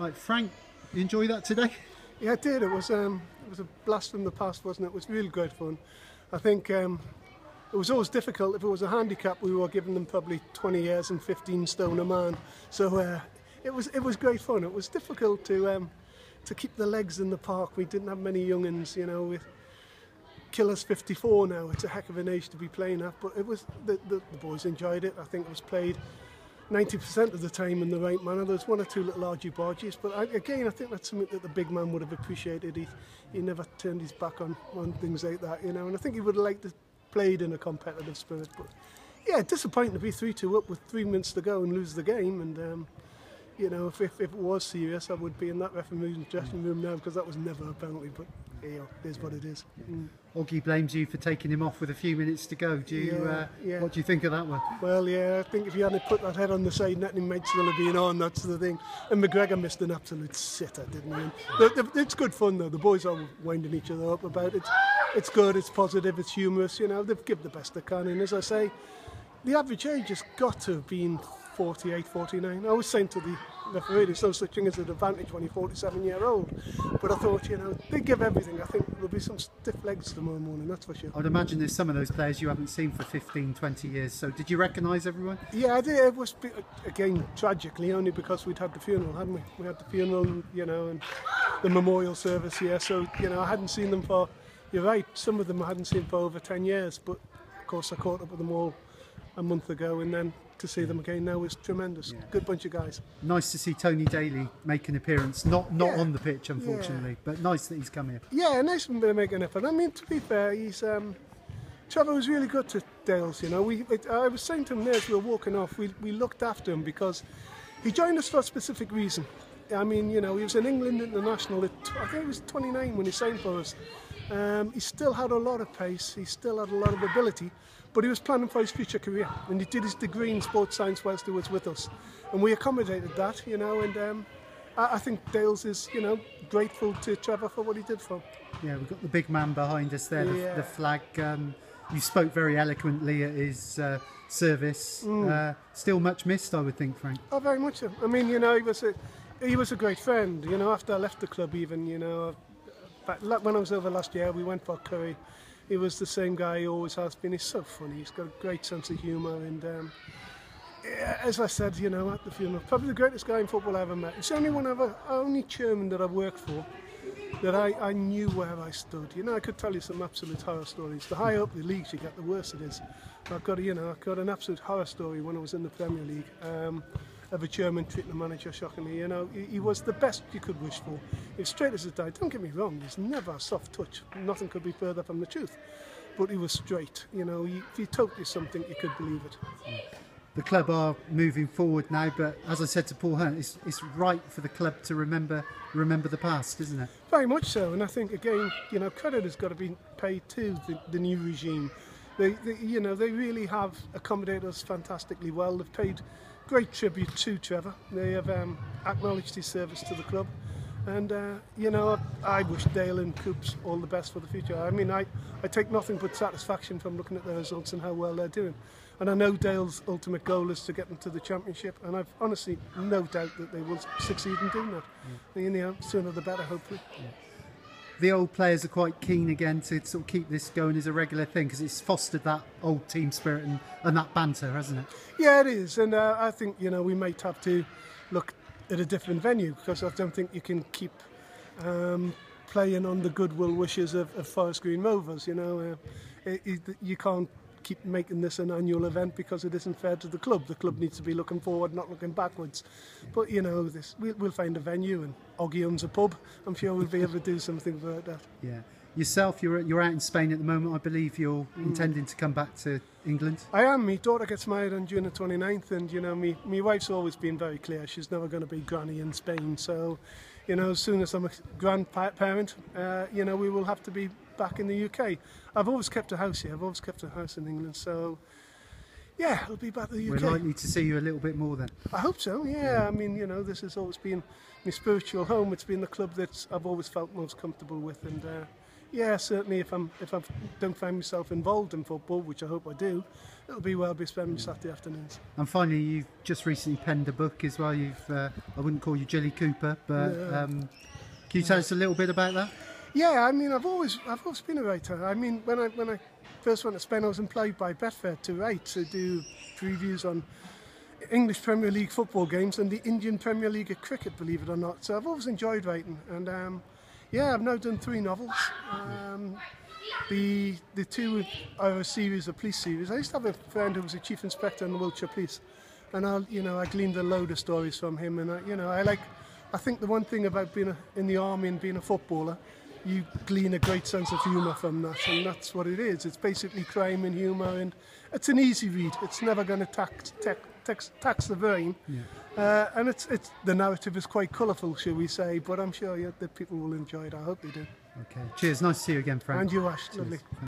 Right, Frank, you enjoy that today? Yeah, I did. It was a blast from the past, wasn't it? It was really great fun. I think it was always difficult. If it was a handicap, we were giving them probably 20 years and 15 stone a man. So it was great fun. It was difficult to keep the legs in the park. We didn't have many young'uns, you know. With Killer's 54 now. It's a heck of an age to be playing at, but it was the boys enjoyed it. I think it was played 90% of the time in the right manner. There was one or two little argy-bargies, but again, I think that's something that the big man would have appreciated. He never turned his back on things like that, you know, and I think he would have liked to played in a competitive spirit. But yeah, disappointing to be 3-2 up with 3 minutes to go and lose the game, and you know, if it was serious, I would be in that referee's dressing room now, because that was never a penalty, but you know, it is what it is. Oggy blames you for taking him off with a few minutes to go. Do you? What do you think of that one? Well, yeah, I think if he hadn't put that head on the side net, he might still have been on. That's the thing. And McGregor missed an absolute sitter, didn't he? It's good fun though. The boys are winding each other up about it. It's good. It's positive. It's humorous. You know, they've given the best they can. And as I say, the average age has got to have been 48, 49. I was saying to the referee, there's no such thing as an advantage when you're 47-year-old. But I thought, you know, they give everything. I think there'll be some stiff legs tomorrow morning, that's for sure. I'd imagine there's some of those players you haven't seen for 15, 20 years. So did you recognise everyone? Yeah, I did. It was, again, tragically, only because we'd had the funeral, hadn't we? We had the funeral, you know, and the memorial service here. So, you know, I hadn't seen them for, you're right, some of them I hadn't seen for over 10 years. But, of course, I caught up with them all a month ago, and then to see them again now was tremendous. Yeah. Good bunch of guys. Nice to see Tony Daly make an appearance, not on the pitch unfortunately, but nice that he's come here. Yeah, nice of him to make an effort. I mean, to be fair, he's Trevor was really good to Dales, you know. I was saying to him there as we were walking off, we looked after him because he joined us for a specific reason. I mean, you know, he was an England international at, I think he was 29 when he signed for us. He still had a lot of pace, he still had a lot of ability, but he was planning for his future career, and he did his degree in sports science whilst he was with us, and we accommodated that, you know. And I think Dales is, you know, grateful to Trevor for what he did for him. Yeah, we've got the big man behind us there, the flag. You spoke very eloquently at his service. Still much missed, I would think, Frank. Oh, very much so. I mean, you know, he was a great friend, you know. After I left the club, even, you know, when I was over last year, we went for curry. He was the same guy he always has been. He's so funny. He's got a great sense of humour, and as I said, you know, at the funeral, probably the greatest guy in football I ever met. It's the only chairman that I've worked for that I knew where I stood. You know, I could tell you some absolute horror stories. The higher up the leagues you get, the worse it is. I've got an absolute horror story when I was in the Premier League. Of a chairman treating a manager shockingly. You know, he was the best you could wish for. He was straight as a die. Don't get me wrong, he's never a soft touch. Nothing could be further from the truth. But he was straight. You know, if he told you something, you could believe it. The club are moving forward now, but as I said to Paul Hunt, it's right for the club to remember the past, isn't it? Very much so, and I think, again, you know, credit has got to be paid to the new regime. They really have accommodated us fantastically well. They've paid great tribute to Trevor. They have acknowledged his service to the club, and you know, I wish Dale and Coops all the best for the future. I mean, I take nothing but satisfaction from looking at the results and how well they're doing, and I know Dale's ultimate goal is to get them to the championship, and I've honestly no doubt that they will succeed in doing that. You know, sooner the better, hopefully. The old players are quite keen again to sort of keep this going as a regular thing, because it's fostered that old team spirit and that banter, hasn't it? Yeah, it is, and I think, you know, we might have to look at a different venue, because I don't think you can keep playing on the goodwill wishes of Forest Green Rovers. You know, you can't keep making this an annual event because it isn't fair to the club. The club needs to be looking forward, not looking backwards. But, you know, we'll find a venue, and Oggy owns a pub. I'm sure we'll be able to do something about that. Yeah. Yourself, you're out in Spain at the moment. I believe you're intending to come back to England. I am. My daughter gets married on June the 29th, and, you know, my wife's always been very clear. She's never going to be granny in Spain. So, you know, as soon as I'm a grandparent, you know, we will have to be back in the UK. I've always kept a house here. I've always kept a house in England. So, yeah, I'll be back to the UK. We're likely to see you a little bit more then. I hope so, yeah. I mean, you know, this has always been my spiritual home. It's been the club that I've always felt most comfortable with, and yeah, certainly if I don't find myself involved in football, which I hope I do, it'll be where I'll be spending Saturday afternoons. And finally, you've just recently penned a book as well. I wouldn't call you Jilly Cooper, but can you tell us a little bit about that? Yeah, I mean, I've always been a writer. I mean, when I first went to Spain, I was employed by Betfair to write, to do previews on English Premier League football games and the Indian Premier League of cricket, believe it or not. So I've always enjoyed writing, and yeah, I've now done 3 novels. The 2 are a series, a police series. I used to have a friend who was a chief inspector in the Wiltshire Police, and I gleaned a load of stories from him. And I think the one thing about being in the army and being a footballer, you glean a great sense of humour from that, and that's what it is. It's basically crime and humour, and it's an easy read. It's never going to tax the brain, and it's the narrative is quite colourful, shall we say? But I'm sure that people will enjoy it. I hope they do. Okay. Cheers. Nice to see you again, Frank. And you, Ash. Cheers. Lovely.